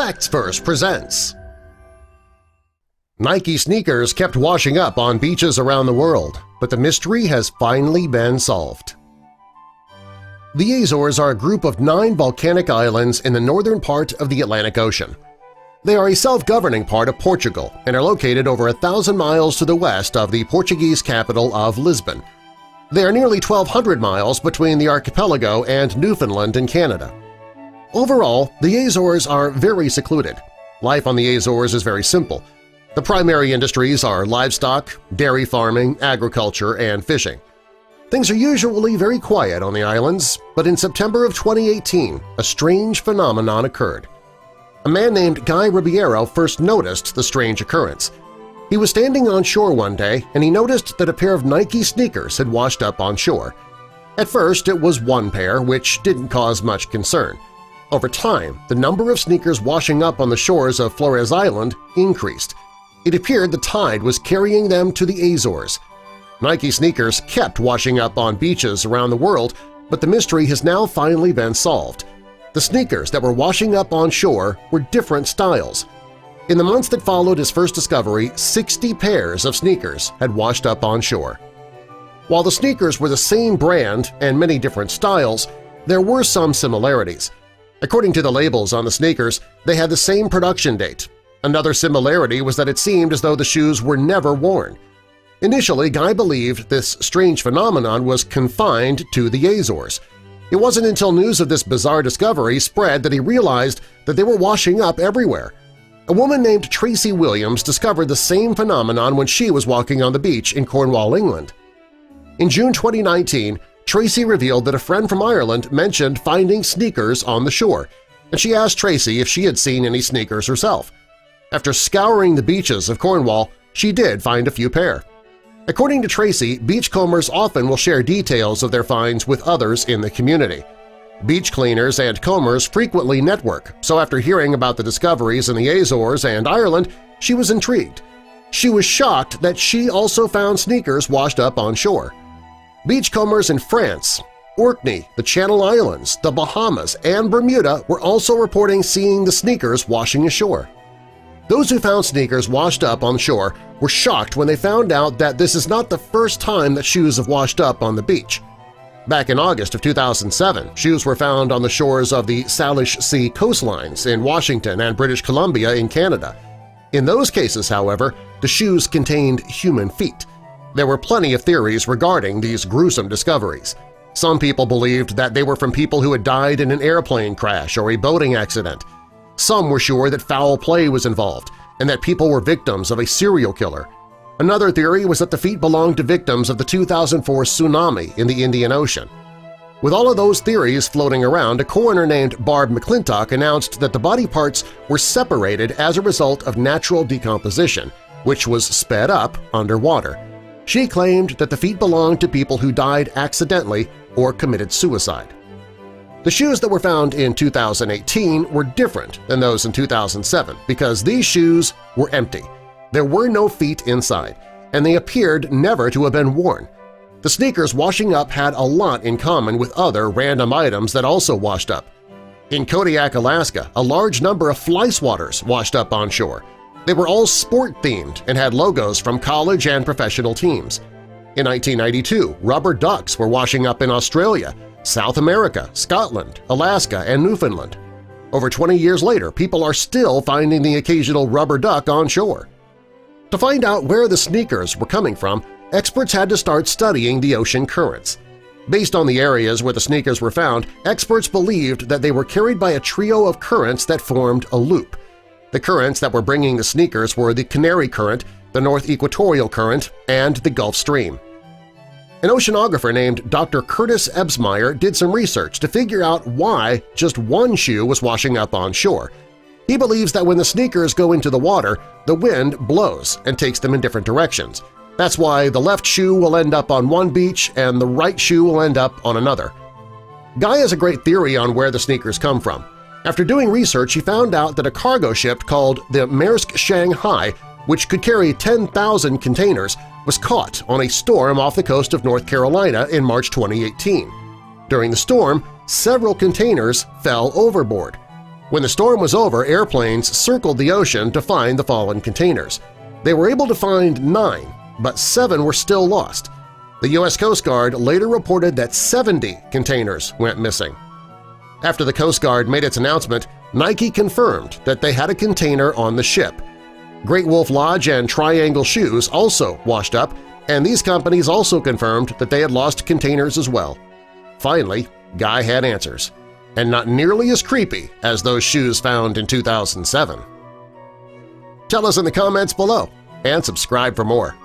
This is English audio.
Facts Verse presents. Nike sneakers kept washing up on beaches around the world, but the mystery has finally been solved. The Azores are a group of 9 volcanic islands in the northern part of the Atlantic Ocean. They are a self-governing part of Portugal and are located over 1,000 miles to the west of the Portuguese capital of Lisbon. They are nearly 1,200 miles between the archipelago and Newfoundland in Canada. Overall, the Azores are very secluded. Life on the Azores is very simple. The primary industries are livestock, dairy farming, agriculture, and fishing. Things are usually very quiet on the islands, but in September of 2018, a strange phenomenon occurred. A man named Guy Ribeiro first noticed the strange occurrence. He was standing on shore one day and he noticed that a pair of Nike sneakers had washed up on shore. At first, it was one pair, which didn't cause much concern. Over time, the number of sneakers washing up on the shores of Flores Island increased. It appeared the tide was carrying them to the Azores. Nike sneakers kept washing up on beaches around the world, but the mystery has now finally been solved. The sneakers that were washing up on shore were different styles. In the months that followed his first discovery, 60 pairs of sneakers had washed up on shore. While the sneakers were the same brand and many different styles, there were some similarities. According to the labels on the sneakers, they had the same production date. Another similarity was that it seemed as though the shoes were never worn. Initially, Guy believed this strange phenomenon was confined to the Azores. It wasn't until news of this bizarre discovery spread that he realized that they were washing up everywhere. A woman named Tracy Williams discovered the same phenomenon when she was walking on the beach in Cornwall, England. In June 2019, Tracy revealed that a friend from Ireland mentioned finding sneakers on the shore, and she asked Tracy if she had seen any sneakers herself. After scouring the beaches of Cornwall, she did find a few pair. According to Tracy, beachcombers often will share details of their finds with others in the community. Beach cleaners and combers frequently network, so after hearing about the discoveries in the Azores and Ireland, she was intrigued. She was shocked that she also found sneakers washed up on shore. Beachcombers in France, Orkney, the Channel Islands, the Bahamas, and Bermuda were also reporting seeing the sneakers washing ashore. Those who found sneakers washed up on shore were shocked when they found out that this is not the first time that shoes have washed up on the beach. Back in August of 2007, shoes were found on the shores of the Salish Sea coastlines in Washington and British Columbia in Canada. In those cases, however, the shoes contained human feet. There were plenty of theories regarding these gruesome discoveries. Some people believed that they were from people who had died in an airplane crash or a boating accident. Some were sure that foul play was involved and that people were victims of a serial killer. Another theory was that the feet belonged to victims of the 2004 tsunami in the Indian Ocean. With all of those theories floating around, a coroner named Barb McClintock announced that the body parts were separated as a result of natural decomposition, which was sped up underwater. She claimed that the feet belonged to people who died accidentally or committed suicide. The shoes that were found in 2018 were different than those in 2007 because these shoes were empty. There were no feet inside, and they appeared never to have been worn. The sneakers washing up had a lot in common with other random items that also washed up. In Kodiak, Alaska, a large number of fly swatters washed up on shore. They were all sport-themed and had logos from college and professional teams. In 1992, rubber ducks were washing up in Australia, South America, Scotland, Alaska, and Newfoundland. Over 20 years later, people are still finding the occasional rubber duck on shore. To find out where the sneakers were coming from, experts had to start studying the ocean currents. Based on the areas where the sneakers were found, experts believed that they were carried by a trio of currents that formed a loop. The currents that were bringing the sneakers were the Canary Current, the North Equatorial Current, and the Gulf Stream. An oceanographer named Dr. Curtis Ebsmeyer did some research to figure out why just one shoe was washing up on shore. He believes that when the sneakers go into the water, the wind blows and takes them in different directions. That's why the left shoe will end up on one beach and the right shoe will end up on another. Guy has a great theory on where the sneakers come from. After doing research, he found out that a cargo ship called the Maersk Shanghai, which could carry 10,000 containers, was caught on a storm off the coast of North Carolina in March 2018. During the storm, several containers fell overboard. When the storm was over, airplanes circled the ocean to find the fallen containers. They were able to find 9, but 7 were still lost. The U.S. Coast Guard later reported that 70 containers went missing. After the Coast Guard made its announcement, Nike confirmed that they had a container on the ship. Great Wolf Lodge and Triangle Shoes also washed up, and these companies also confirmed that they had lost containers as well. Finally, Guy had answers, and not nearly as creepy as those shoes found in 2007. Tell us in the comments below and subscribe for more.